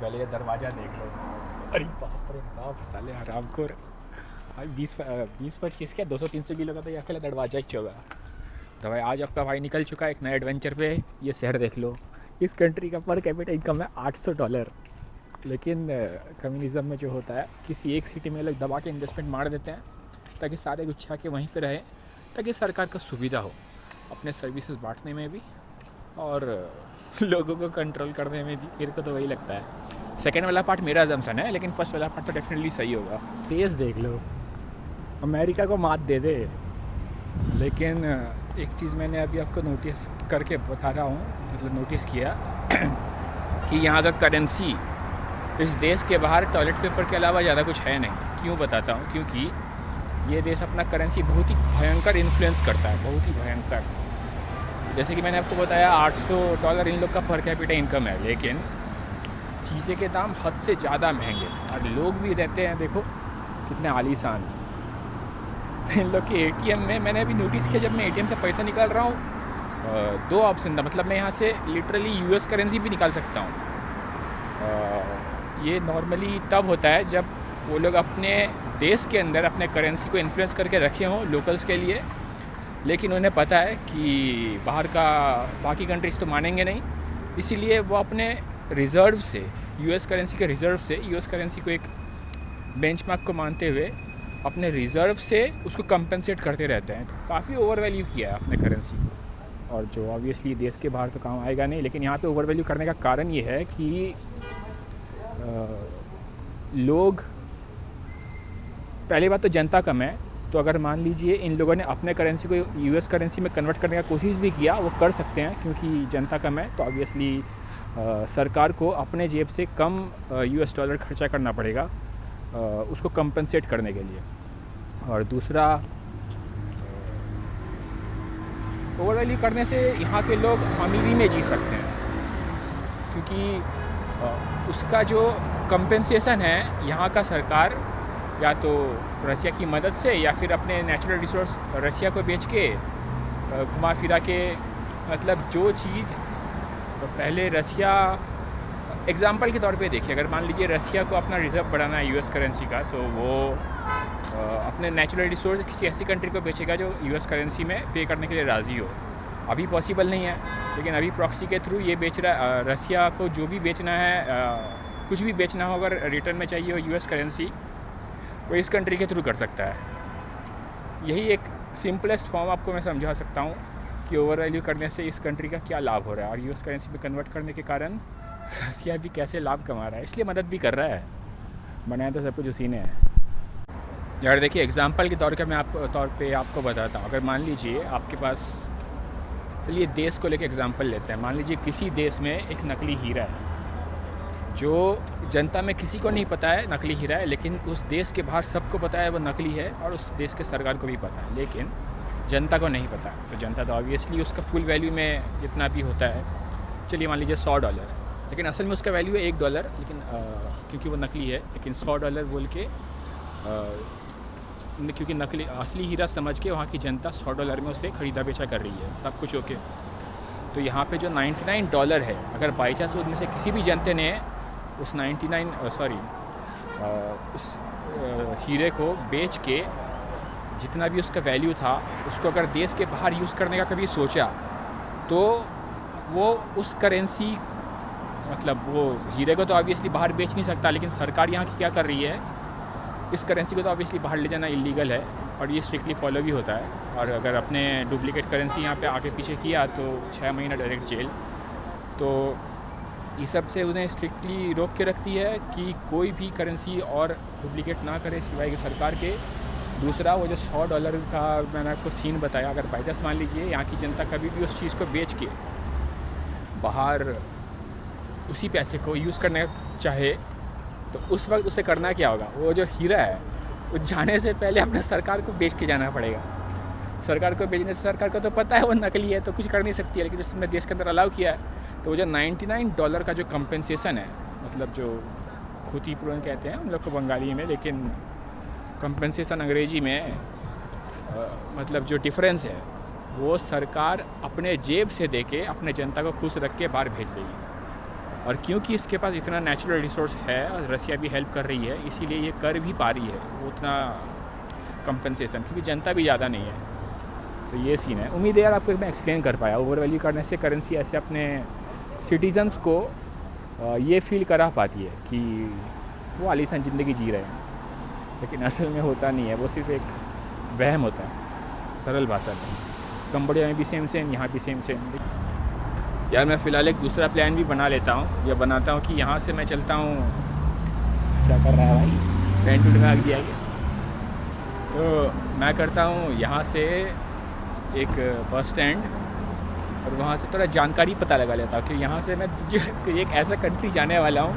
पहले ये दरवाज़ा देख लो। अरे बाप रे बाप, साले हरामखोर। भाई 20-25 क्या 200-300 किलो का तो ये अकेला दरवाज़ा ही होगा। तो भाई आज आपका भाई निकल चुका है एक नए एडवेंचर पे। ये शहर देख लो, इस कंट्री का पर कैपिटा इनकम है $800। लेकिन कम्युनिज़म में जो होता है, किसी एक सिटी में लोग दबा के इन्वेस्टमेंट मार देते हैं ताकि सारे गुच्छा के वहीं पे रहे, ताकि सरकार को सुविधा हो अपने सर्विसेज बांटने में भी और लोगों को कंट्रोल करने में भी। मेरे को तो वही लगता है। सेकेंड वाला पार्ट मेरा अजम्पशन है, लेकिन फर्स्ट वाला पार्ट तो डेफिनेटली सही होगा। तेज़ देख लो, अमेरिका को मात दे दे। लेकिन एक चीज़ मैंने अभी आपको नोटिस करके बता रहा हूँ, मतलब नोटिस किया कि यहाँ का करेंसी इस देश के बाहर टॉयलेट पेपर के अलावा ज़्यादा कुछ है नहीं। क्यों बताता हूँ, क्योंकि ये देश अपना करेंसी बहुत ही भयंकर इन्फ्लुएंस करता है, बहुत ही भयंकर। जैसे कि मैंने आपको बताया $800 इन लोग का पर कैपिटा इनकम है, लेकिन चीज़ें के दाम हद से ज़्यादा महंगे और लोग भी रहते हैं देखो कितने आलीशान। इन लोग के एटीएम में मैंने अभी नोटिस किया, जब मैं एटीएम से पैसा निकाल रहा हूँ 2 ऑप्शन था, मतलब मैं यहाँ से लिटरली यूएस करेंसी भी निकाल सकता हूँ। ये नॉर्मली तब होता है जब वो लोग अपने देश के अंदर अपने करेंसी को इन्फ्लुएंस करके रखे हों लोकल्स के लिए, लेकिन उन्हें पता है कि बाकी कंट्रीज़ तो मानेंगे नहीं, इसीलिए वो अपने रिज़र्व से, यूएस करेंसी के रिज़र्व से, यूएस करेंसी को एक बेंचमार्क को मानते हुए अपने रिज़र्व से उसको कंपेंसेट करते रहते हैं। काफ़ी ओवर वैल्यू किया है अपने करेंसी को, और जो ऑब्वियसली देश के बाहर तो काम आएगा नहीं। लेकिन यहाँ पे ओवर वैल्यू करने का कारण ये है कि लोग, पहली बात तो जनता कम है, तो अगर मान लीजिए इन लोगों ने अपने करेंसी को यूएस करेंसी में कन्वर्ट करने का कोशिश भी किया, वो कर सकते हैं क्योंकि जनता कम है, तो ऑब्वियसली सरकार को अपने जेब से कम यूएस डॉलर खर्चा करना पड़ेगा उसको कंपनसेट करने के लिए। और दूसरा, ओवर वैल्यू करने से यहाँ के लोग अमीरी में जी सकते हैं, क्योंकि उसका जो कंपेंसेशन है यहाँ का सरकार या तो रशिया की मदद से या फिर अपने नेचुरल रिसोर्स रशिया को बेच के घुमा फिरा के, मतलब जो चीज़ पहले रशिया, एग्जांपल के तौर पे देखिए, अगर मान लीजिए रशिया को अपना रिज़र्व बढ़ाना है यूएस करेंसी का, तो वो अपने नेचुरल रिसोर्स किसी ऐसी कंट्री को बेचेगा जो यूएस करेंसी में पे करने के लिए राज़ी हो। अभी पॉसिबल नहीं है, लेकिन अभी प्रॉक्सी के थ्रू ये बेच रहा, रशिया को जो भी बेचना है, कुछ भी बेचना हो अगर रिटर्न में चाहिए हो यूएस करेंसी, वो इस कंट्री के थ्रू कर सकता है। यही एक सिंपलेस्ट फॉर्म आपको मैं समझा सकता हूँ कि ओवर वैल्यू करने से इस कंट्री का क्या लाभ हो रहा है, और यूएस करेंसी में कन्वर्ट करने के कारण रशिया भी कैसे लाभ कमा रहा है, इसलिए मदद भी कर रहा है। बनाया तो सब कुछ उसी ने है यार। देखिए एग्जांपल के तौर पे आपको बताता हूँ, अगर मान लीजिए आपके पास, चलिए देश को लेकर एग्जांपल लेते हैं, मान लीजिए किसी देश में एक नकली हीरा है जो जनता में किसी को नहीं पता है नकली हीरा है, लेकिन उस देश के बाहर सबको पता है वो नकली है, और उस देश के सरकार को भी पता है, लेकिन जनता को नहीं पता। तो जनता तो ऑब्वियसली उसका फुल वैल्यू में जितना भी होता है, चलिए मान लीजिए $100, लेकिन असल में उसका वैल्यू है $1, लेकिन क्योंकि वो नकली है, लेकिन $100 बोल के क्योंकि नकली असली हीरा समझ के वहाँ की जनता $100 में उसे ख़रीदा बेचा कर रही है, सब कुछ ओके। तो यहाँ पे जो $99 है, अगर बाई चांस उनमें से किसी भी जनता ने उस उस हीरे को बेच के जितना भी उसका वैल्यू था उसको अगर देश के बाहर यूज़ करने का कभी सोचा, तो वो उस करेंसी, मतलब वो हीरे को तो ऑब्वियसली बाहर बेच नहीं सकता, लेकिन सरकार यहाँ की क्या कर रही है, इस करेंसी को तो ऑब्वियसली बाहर ले जाना इलीगल है, और ये स्ट्रिक्टली फॉलो भी होता है। और अगर अपने डुप्लीकेट करेंसी यहाँ पे आगे पीछे किया तो 6 महीना डायरेक्ट जेल। तो ये सब से उन्हें स्ट्रिक्टली रोक के रखती है कि कोई भी करेंसी और डुप्लीकेट ना करे सिवाय कि सरकार के। दूसरा, वो जो $100 का मैंने आपको सीन बताया, अगर बाई चांस मान लीजिए यहाँ की जनता कभी भी उस चीज़ को बेच के बाहर उसी पैसे को यूज़ करना चाहे, तो उस वक्त उसे करना क्या होगा, वो जो हीरा है वो जाने से पहले अपने सरकार को बेच के जाना पड़ेगा। सरकार को बेचने से सरकार को तो पता है वो नकली है, तो कुछ कर नहीं सकती है, लेकिन जिसने हमने देश के अंदर अलाउ किया है, तो वो जो $99 का जो कंपेंसेशन है, मतलब जो क्षतिपूर्ति कहते हैं हम लोग को बंगाली में, लेकिन कंपेंसेशन अंग्रेजी में मतलब जो डिफरेंस है वो सरकार अपने जेब से देके अपने जनता को खुश रख के बाहर भेज देगी। और क्योंकि इसके पास इतना नेचुरल रिसोर्स है और रसिया भी हेल्प कर रही है, इसीलिए ये कर भी पा रही है उतना कंपनसेशन, क्योंकि जनता भी ज़्यादा नहीं है। तो ये सीन है। उम्मीद है यार आपको मैं एक्सप्लेन कर पाया। ओवर वैल्यू करने से करेंसी ऐसे अपने सिटीजन्स को ये फील करा पाती है कि वो आलीशान ज़िंदगी जी रहे हैं, लेकिन असल में होता नहीं है, वो सिर्फ एक वहम होता है। सरल भाषा में कंबोडिया में भी सेम, यहाँ भी सेम। यार मैं फ़िलहाल एक दूसरा प्लान भी बना लेता हूँ, या बनाता हूँ कि यहाँ से मैं चलता हूँ। क्या कर रहा है भाई, पेंट में आग दिया गया। तो मैं करता हूँ यहाँ से एक बस स्टैंड, और वहाँ से थोड़ा जानकारी पता लगा लेता हूँ कि यहाँ से मैं एक ऐसा कंट्री जाने वाला हूँ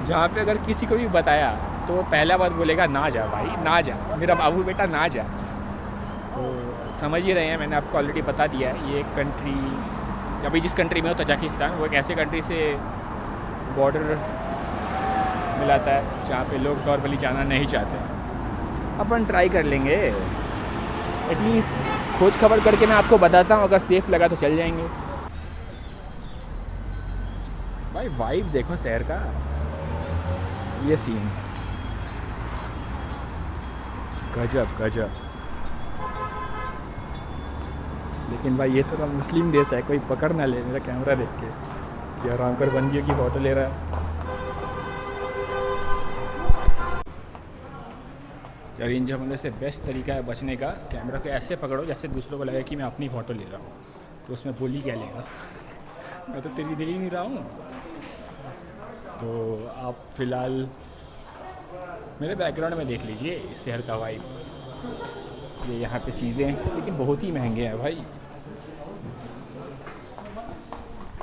जहाँ पे अगर किसी को भी बताया तो वो पहला बात बोलेगा ना जा भाई, ना जा, मेरा बाबू बेटा ना जा। तो समझ ही रहे हैं, मैंने आपको ऑलरेडी बता दिया है। ये एक कंट्री, अभी जिस कंट्री में हो तजाकिस्तान, वो एक ऐसे कंट्री से बॉर्डर मिलाता है जहाँ पे लोग नॉर्मली जाना नहीं चाहते। अपन ट्राई कर लेंगे, एटलीस्ट खोज खबर करके मैं आपको बताता हूँ, अगर सेफ़ लगा तो चल जाएंगे। भाई वाइब देखो शहर का, ये सीन गजब। लेकिन भाई ये तो मुस्लिम देश है, कोई पकड़ ना ले मेरा कैमरा देख के कि रामकर बंदियों की फ़ोटो ले रहा है। यार इन झमेलों से बेस्ट तरीका है बचने का, कैमरा को ऐसे पकड़ो जैसे दूसरों को लगे कि मैं अपनी फ़ोटो ले रहा हूँ, तो उसमें बोली क्या लेगा, मैं तो तेरी दे ही नहीं रहा हूँ। तो आप फ़िलहाल मेरे बैकग्राउंड में देख लीजिए इस शहर का वाइब। ये यहाँ पे चीज़ें लेकिन बहुत ही महंगे हैं भाई।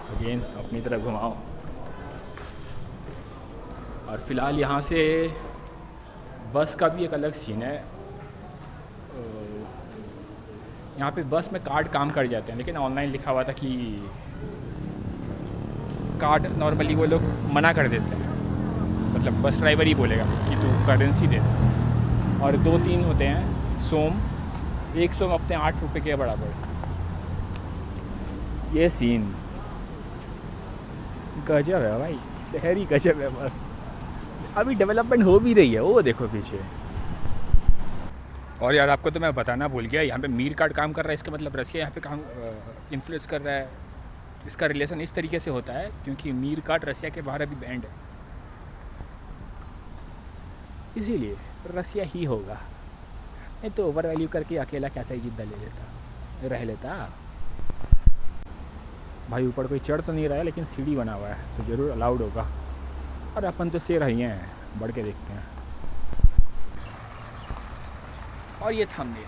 अगेन अपनी तरफ घुमाओ। और फ़िलहाल यहाँ से बस का भी एक अलग सीन है। यहाँ पे बस में कार्ड काम कर जाते हैं, लेकिन ऑनलाइन लिखा हुआ था कि कार्ड नॉर्मली वो लोग मना कर देते हैं, मतलब बस ड्राइवर ही बोलेगा कि तू करेंसी दे। और 2-3 होते हैं सोम, एक सोम अपने 8 रुपये के बराबर। ये सीन गजब है भाई, शहरी गजब है। बस अभी डेवलपमेंट हो भी रही है, वो देखो पीछे। और यार आपको तो मैं बताना भूल गया, यहाँ पे मीर कार्ड काम कर रहा है, इसका मतलब रसिया यहाँ पे काम इन्फ्लुएंस कर रहा है। इसका रिलेशन इस तरीके से होता है क्योंकि मीर कार्ड रसिया के बाहर अभी बैंड है, इसीलिए रसिया ही होगा। नहीं तो ओवर वैल्यू करके अकेला कैसा ही जिद्दा रह लेता भाई। ऊपर कोई चढ़ तो नहीं रहा है, लेकिन सीढ़ी बना हुआ है तो ज़रूर अलाउड होगा। और अपन तो शेर ही हैं, बढ़ के देखते हैं। और ये थंबनेल,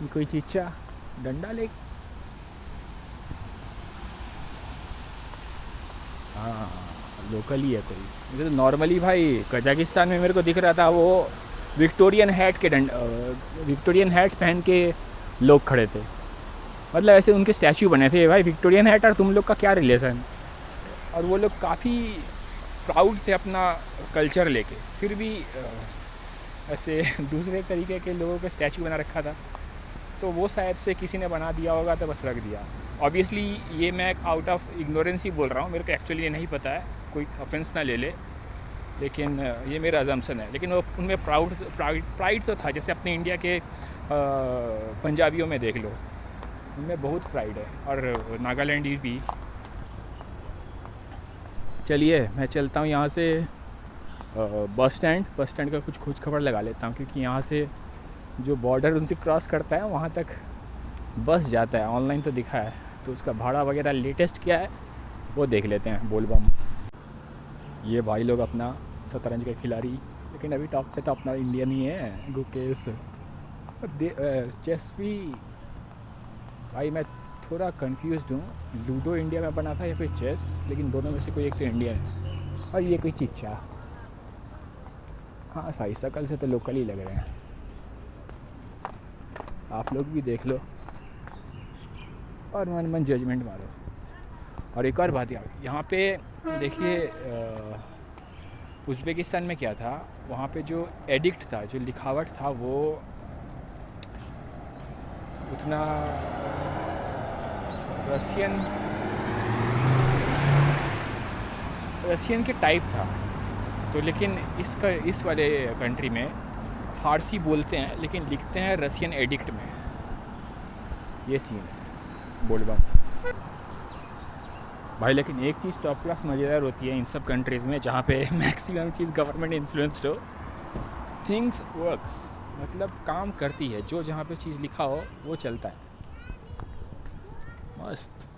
कोई चीचा डंडा ले, हाँ लोकल ही है कोई। मुझे तो नॉर्मली भाई कजाकिस्तान में मेरे को दिख रहा था वो विक्टोरियन हैट पहन के लोग खड़े थे, मतलब ऐसे उनके स्टैचू बने थे। भाई विक्टोरियन हैट और तुम लोग का क्या रिलेशन। और वो लोग काफ़ी प्राउड थे अपना कल्चर लेके, फिर भी ऐसे दूसरे तरीके के लोगों के स्टैचू बना रखा था। तो वो शायद से किसी ने बना दिया होगा तो बस रख दिया। ऑब्वियसली ये मैं आउट ऑफ इग्नोरेंस ही बोल रहा हूँ, मेरे को एक्चुअली ये नहीं पता है, कोई ऑफेंस ना ले ले, लेकिन ये मेरा अजम्पशन है। लेकिन वो उनमें प्राइड तो था, जैसे अपने इंडिया के पंजाबियों में देख लो, उनमें बहुत प्राइड है, और नागालैंड भी। चलिए मैं चलता हूँ यहाँ से बस स्टैंड का कुछ खोज खबर लगा लेता हूँ, क्योंकि यहाँ से जो बॉर्डर उनसे क्रॉस करता है वहाँ तक बस जाता है। ऑनलाइन तो दिखा है, तो उसका भाड़ा वगैरह लेटेस्ट क्या है वो देख लेते हैं। बोलबम ये भाई लोग अपना शतरंज के खिलाड़ी, लेकिन अभी टॉप पे तो अपना इंडियन ही है गुकेश। चेस भी भाई मैं थोड़ा कंफ्यूज हूँ, लूडो इंडिया में बना था या फिर चेस, लेकिन दोनों में से कोई एक तो इंडियन है। और ये कोई चिच्चा, हाँ भाई शकल से तो लोकल ही लग रहे हैं, आप लोग भी देख लो और मन जजमेंट मारो। और एक और बात यार, यहाँ पे देखिए उज़्बेकिस्तान में क्या था, वहाँ पे जो एडिक्ट था, जो लिखावट था, वो उतना रशियन रशियन के टाइप था। तो लेकिन इस वाले कंट्री में फ़ारसी बोलते हैं लेकिन लिखते हैं रशियन एडिक्ट में। ये सीन है बोलबम भाई। लेकिन एक चीज़ टॉप क्लास मज़ेदार होती है इन सब कंट्रीज़ में जहाँ पे मैक्सिमम चीज़ गवर्नमेंट इन्फ्लुएंस्ड हो, थिंग्स वर्क्स, मतलब काम करती है। जो जहाँ पे चीज़ लिखा हो वो चलता है। मस्त।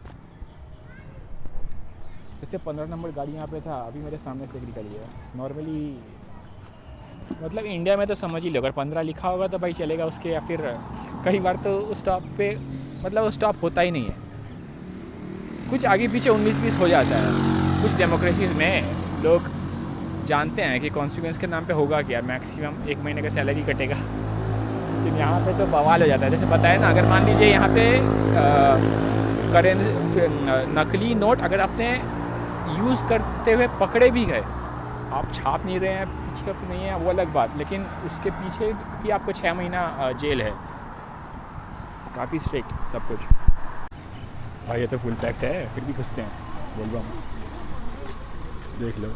जैसे 15 नंबर गाड़ी यहाँ पे था, अभी मेरे सामने से एक निकली है। नॉर्मली मतलब इंडिया में तो समझ ही लो, अगर 15 लिखा होगा तो भाई चलेगा उसके, या फिर कई बार तो उस स्टॉप पे मतलब वो स्टॉप होता ही नहीं है, कुछ आगे पीछे 19-20 हो जाता है। कुछ डेमोक्रेसीज़ में लोग जानते हैं कि कॉन्सिक्वेंस के नाम पे होगा क्या, मैक्सिमम 1 महीने का सैलरी कटेगा। लेकिन यहाँ पे तो बवाल हो जाता है। जैसे बताया ना, अगर मान लीजिए यहाँ पे नकली नोट अगर आपने यूज़ करते हुए पकड़े भी गए, आप छाप नहीं रहे हैं, पीछे नहीं है, वो अलग बात, लेकिन उसके पीछे भी आपको 6 महीना जेल है। काफ़ी स्ट्रिक्ट सब कुछ। भाई ये तो फुल पैक्ड है, फिर भी घुसते हैं। बोल रहा हूँ, देख लो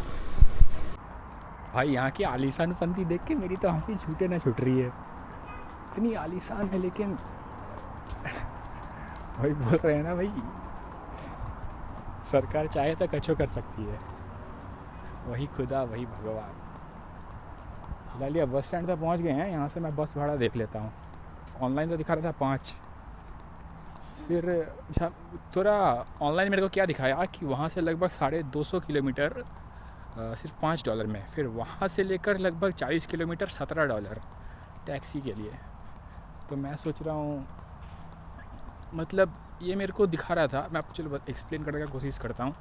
भाई यहाँ की आलीशान पंथी देख के मेरी तो हंसी छूटे ना छूट रही है। इतनी आलीशान है, लेकिन भाई बोल रहे हैं ना भाई, सरकार चाहे तो कछो कर सकती है। वही खुदा वही भगवान। फिलहाल ये बस स्टैंड तक पहुँच गए हैं। यहाँ से मैं बस भाड़ा देख लेता हूँ। ऑनलाइन तो दिखा रहा था 5, फिर थोड़ा ऑनलाइन मेरे को क्या दिखाया कि वहाँ से लगभग 250 किलोमीटर सिर्फ $5 में, फिर वहाँ से लेकर लगभग 40 किलोमीटर $17 टैक्सी के लिए। तो मैं सोच रहा हूँ, मतलब ये मेरे को दिखा रहा था, मैं आपको चलो एक्सप्लेन करने का कोशिश करता हूँ।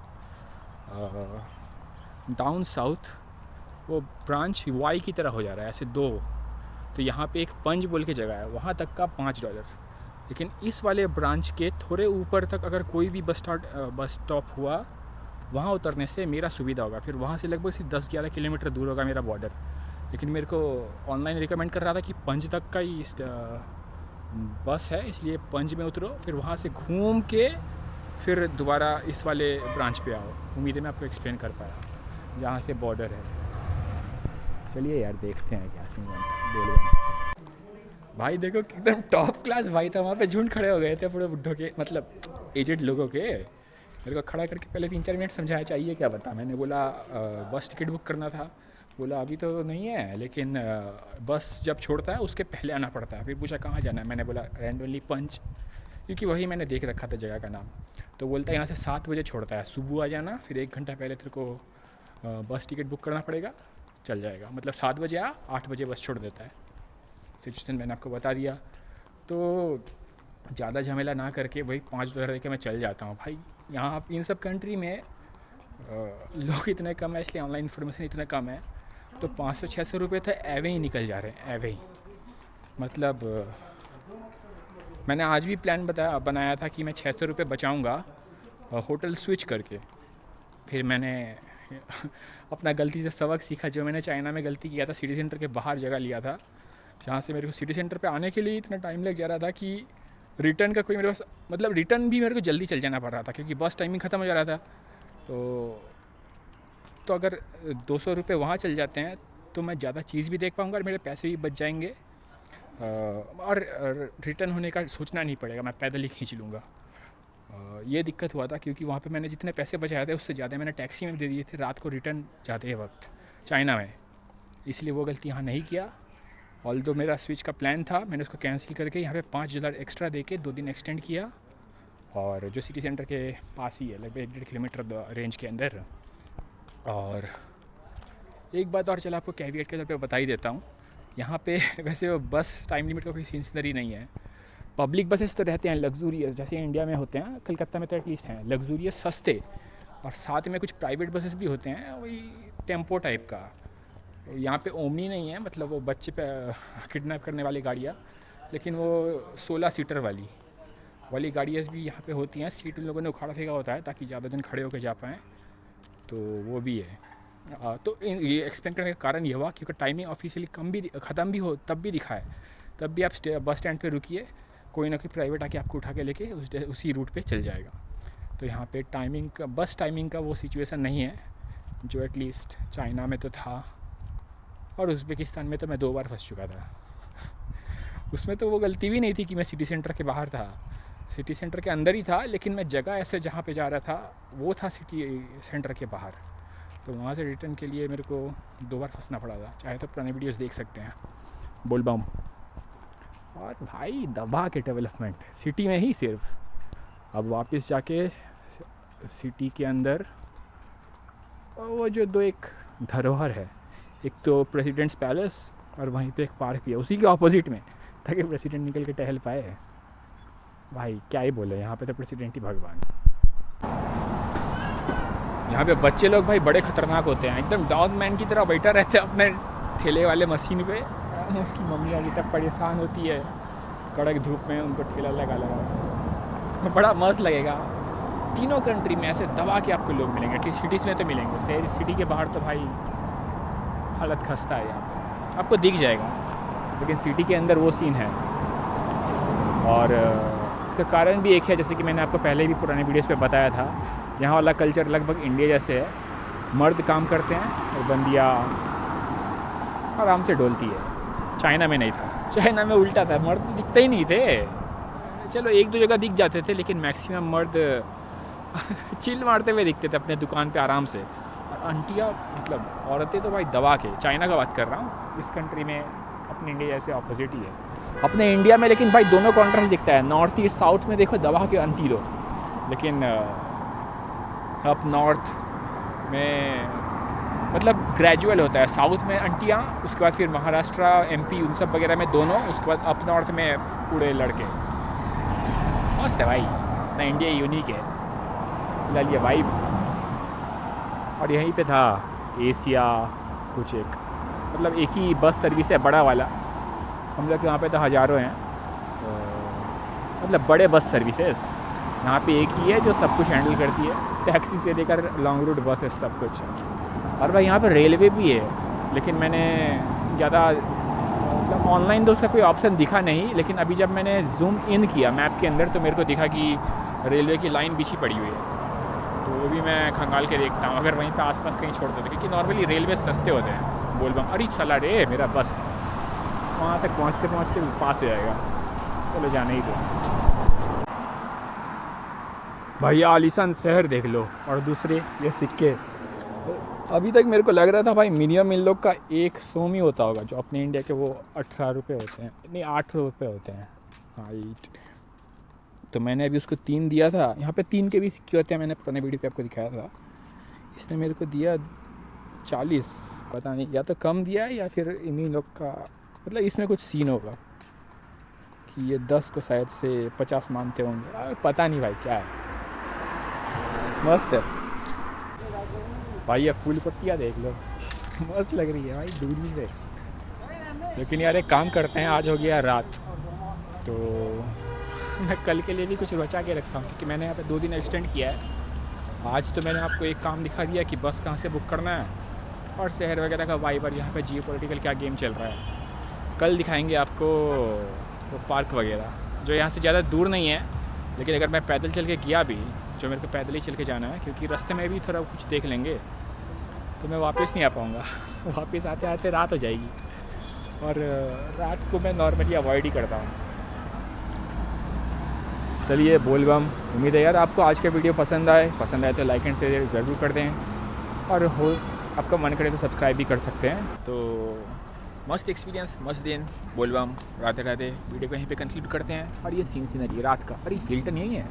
डाउन साउथ वो ब्रांच वाई की तरह हो जा रहा है, ऐसे 2। तो यहाँ पे एक पंज बोल के जगह है, वहाँ तक का $5। लेकिन इस वाले ब्रांच के थोड़े ऊपर तक अगर कोई भी बस स्टॉप हुआ, वहाँ उतरने से मेरा सुविधा होगा। फिर वहाँ से लगभग सिर्फ 10-11 किलोमीटर दूर होगा मेरा बॉर्डर। लेकिन मेरे को ऑनलाइन रिकमेंड कर रहा था कि पंज तक का ही बस है, इसलिए पंज में उतरो, फिर वहाँ से घूम के फिर दोबारा इस वाले ब्रांच पे आओ। उम्मीद है मैं आपको एक्सप्लेन कर पाया जहाँ से बॉर्डर है। चलिए यार देखते हैं क्या सीन बोल भाई। देखो एकदम टॉप क्लास भाई था, वहाँ पे झुंड खड़े हो गए थे पूरे बुड्ढों के, मतलब एजेड लोगों के। मेरे को खड़ा करके पहले 3-4 मिनट समझाया चाहिए क्या बता। मैंने बोला बस टिकट बुक करना था। बोला अभी तो नहीं है, लेकिन बस जब छोड़ता है उसके पहले आना पड़ता है। फिर पूछा कहाँ जाना है, मैंने बोला रैंडमली पंच, क्योंकि वही मैंने देख रखा था जगह का नाम। तो बोलता है यहाँ से 7 बजे छोड़ता है, सुबह आ जाना, फिर 1 घंटा पहले तेरे को बस टिकट बुक करना पड़ेगा, चल जाएगा। मतलब 7 बजे आ, 8 बजे बस छोड़ देता है। सिचुएशन मैंने आपको बता दिया। तो ज़्यादा झमेला ना करके वही $5 दे के मैं चल जाता हूँ भाई। यहाँ इन सब कंट्री में लोग इतने कम है, इसलिए ऑनलाइन इन्फॉर्मेशन इतना कम है। तो 500-600 रुपये तो एवे ही निकल जा रहे हैं, एवे ही। मतलब मैंने आज भी प्लान बनाया था कि मैं 600 रुपये बचाऊँगा होटल स्विच करके। फिर मैंने अपना गलती से सबक सीखा, जो मैंने चाइना में गलती किया था, सिटी सेंटर के बाहर जगह लिया था, जहाँ से मेरे को सिटी सेंटर पे आने के लिए इतना टाइम लग जा रहा था कि रिटर्न का कोई मेरे पास, मतलब रिटर्न भी मेरे को जल्दी चल जाना पड़ रहा था क्योंकि बस टाइमिंग ख़त्म हो जा रहा था। तो अगर 200 रुपये वहाँ चल जाते हैं तो मैं ज़्यादा चीज़ भी देख पाऊँगा और मेरे पैसे भी बच जाएंगे, और रिटर्न होने का सोचना नहीं पड़ेगा, मैं पैदल ही खींच लूँगा। ये दिक्कत हुआ था क्योंकि वहाँ पे मैंने जितने पैसे बचाए थे उससे ज़्यादा मैंने टैक्सी में दे दिए थे रात को रिटर्न जाते वक्त चाइना में, इसलिए वो गलती यहाँ नहीं किया। ऑल्दो मेरा स्विच का प्लान था, मैंने उसको कैंसिल करके यहाँ पे $5 एक्स्ट्रा दे के 2 दिन एक्सटेंड किया, और जो सिटी सेंटर के पास ही है, लगभग 1-1.5 किलोमीटर रेंज के अंदर। और एक बात और चला आपको कैविएट के तौर पे बता ही देता हूँ, यहाँ पे वैसे वो बस टाइम लिमिट का कोई सिंसिनरी नहीं है। पब्लिक बसेस तो रहते हैं लग्जूरियस, जैसे इंडिया में होते हैं, कलकत्ता में तो एटलीस्ट हैं लग्जूरियस सस्ते, और साथ में कुछ प्राइवेट बसेस भी होते हैं वही टेम्पो टाइप का। यहाँ पे ओमनी नहीं है, मतलब वो बच्चे पे किडनैप करने वाली गाड़ियाँ, लेकिन वो 16 सीटर वाली गाड़ियाँ भी यहाँ पे होती हैं। सीट उन लोगों ने उखाड़ा फेंका होता है ताकि ज़्यादा जन खड़े होकर जा पाएँ, तो वो भी है। तो ये एक्सप्लेन करने का कारण ये हुआ क्योंकि टाइमिंग ऑफिशियली ख़त्म भी हो तब भी दिखा है, तब भी आप बस स्टैंड पे रुकिए, कोई ना कोई प्राइवेट आके आपको उठा के लेके उसी रूट पे चल जाएगा। तो यहाँ पे टाइमिंग का, बस टाइमिंग का वो सिचुएशन नहीं है जो एटलीस्ट चाइना में तो था, और उज़्बेकिस्तान में तो मैं 2 बार फंस चुका था। उसमें तो वो गलती भी नहीं थी कि मैं सिटी सेंटर के बाहर था, सिटी सेंटर के अंदर ही था, लेकिन मैं जगह ऐसे जहाँ पे जा रहा था वो था सिटी सेंटर के बाहर। तो वहाँ से रिटर्न के लिए मेरे को 2 बार फंसना पड़ा था। चाहे तो पुराने वीडियोस देख सकते हैं। बोलबम और भाई दबा के डेवलपमेंट सिटी में ही सिर्फ। अब वापस जाके सिटी के अंदर वो जो 2 एक धरोहर है, एक तो प्रेसिडेंट्स पैलेस और वहीं पे एक पार्क भी है उसी के ऑपोजिट में, ताकि प्रेसिडेंट निकल के टहल पाए। भाई क्या ही बोले, यहाँ पे तो प्रेसिडेंट ही भगवान। यहाँ पे बच्चे लोग भाई बड़े ख़तरनाक होते हैं, एकदम डॉग मैन की तरह बैठा रहते हैं अपने ठेले वाले मशीन पे। उसकी मम्मी अभी तक परेशान होती है कड़क धूप में, उनको ठेला लगा बड़ा मस्त लगेगा। तीनों कंट्री में ऐसे दबा के आपको लोग मिलेंगे, एटलीस्ट सिटीज़ में तो मिलेंगे। शहर सिटी के बाहर तो भाई हालत खस्ता है, यहाँ पे आपको दिख जाएगा, लेकिन सिटी के अंदर वो सीन है। और इसका कारण भी एक है, जैसे कि मैंने आपको पहले भी पुराने वीडियोस पे बताया था, यहाँ वाला कल्चर लगभग इंडिया जैसे है। मर्द काम करते हैं और बंदियाँ आराम से डोलती है। चाइना में नहीं था, चाइना में उल्टा था, मर्द दिखते ही नहीं थे। चलो 1-2 जगह दिख जाते थे, लेकिन मैक्सिमम मर्द चिल मारते हुए दिखते थे अपने दुकान पे आराम से। और आंटियाँ मतलब औरतें तो भाई दबा के, चाइना का बात कर रहा हूँ, इस कंट्री में अपने इंडिया जैसे ऑपोजिट ही है अपने इंडिया में। लेकिन भाई दोनों कॉन्ट्रास्ट दिखता है, नॉर्थ ईस्ट साउथ में देखो दबा के आंटी लोग, लेकिन अप नॉर्थ में मतलब ग्रेजुअल होता है। साउथ में आंटियाँ, उसके बाद फिर महाराष्ट्र MP उन सब वगैरह में दोनों, उसके बाद अप नॉर्थ में पूरे लड़के। मस्त है भाई, ना इंडिया यूनिक है फिलहाल ये वाइब। और यहीं पे था एशिया कुछ एक, मतलब एक ही बस सर्विस है बड़ा वाला। हम लोग यहाँ पे तो हज़ारों हैं, मतलब बड़े बस सर्विसेज यहाँ पे एक ही है जो सब कुछ हैंडल करती है, टैक्सी से लेकर लॉन्ग रूट बसेस सब कुछ। और भाई यहाँ पे रेलवे भी है, लेकिन मैंने ज़्यादा मतलब ऑनलाइन तो उसका कोई ऑप्शन दिखा नहीं, लेकिन अभी जब मैंने जूम इन किया मैप के अंदर तो मेरे को दिखा कि रेलवे की लाइन बिछी पड़ी हुई है। तो वो भी मैं खंगाल के देखता हूँ अगर वहीं पे आसपास कहीं छोड़ देते, क्योंकि नॉर्मली रेलवे सस्ते होते हैं। बोलबम अरे साला रे मेरा बस वहाँ तक पहुँचते पहुँचते पास हो जाएगा, चलो जाने ही दो। भाई आलीशान शहर देख लो, और दूसरे ये सिक्के। अभी तक मेरे को लग रहा था भाई मिनिमम इन लोग का 1 सोम ही होता होगा, जो अपने इंडिया के वो 18 रुपये होते हैं, नहीं 8 रुपये होते हैं हाइट। तो मैंने अभी उसको 3 दिया था। यहाँ पे 3 के भी सिक्के होते हैं, मैंने पुराने वीडियो पे आपको दिखाया था। इसने मेरे को दिया 40, पता नहीं या तो कम दिया या फिर इन्हीं लोग का, मतलब इसमें कुछ सीन होगा कि ये 10 को शायद से 50 मानते होंगे, पता नहीं भाई क्या है। मस्त है भाई, ये फूल पत्तियाँ देख लो, मस्त लग रही है भाई दूरी से। लेकिन यार एक काम करते हैं, आज हो गया रात, तो मैं कल के लिए भी कुछ बचा के रखता हूँ, क्योंकि मैंने यहाँ पे 2 दिन एक्सटेंड किया है। आज तो मैंने आपको एक काम दिखा दिया कि बस कहाँ से बुक करना है और शहर वगैरह का वाइब, और यहाँ पे जियोपॉलिटिकल क्या गेम चल रहा है। कल दिखाएंगे आपको वो पार्क वगैरह, जो यहाँ से ज़्यादा दूर नहीं है, लेकिन अगर मैं पैदल चल के गया भी, जो मेरे को पैदल ही चल के जाना है, क्योंकि रास्ते में भी थोड़ा कुछ देख लेंगे, तो मैं वापस नहीं आ पाऊँगा। वापस आते आते रात हो जाएगी, और रात को मैं नॉर्मली अवॉइड ही करता हूँ। चलिए बोलबम, उम्मीद है यार आपको आज का वीडियो पसंद आए तो लाइक एंड शेयर ज़रूर कर दें, और हो आपका मन करे तो सब्सक्राइब भी कर सकते हैं। तो मस्त एक्सपीरियंस, मस्त दिन, बोलबम, राधे राधे। वीडियो को यहीं पे कंक्लूड करते हैं। और ये सीनरी रात का, अरे हिल्टन यही है।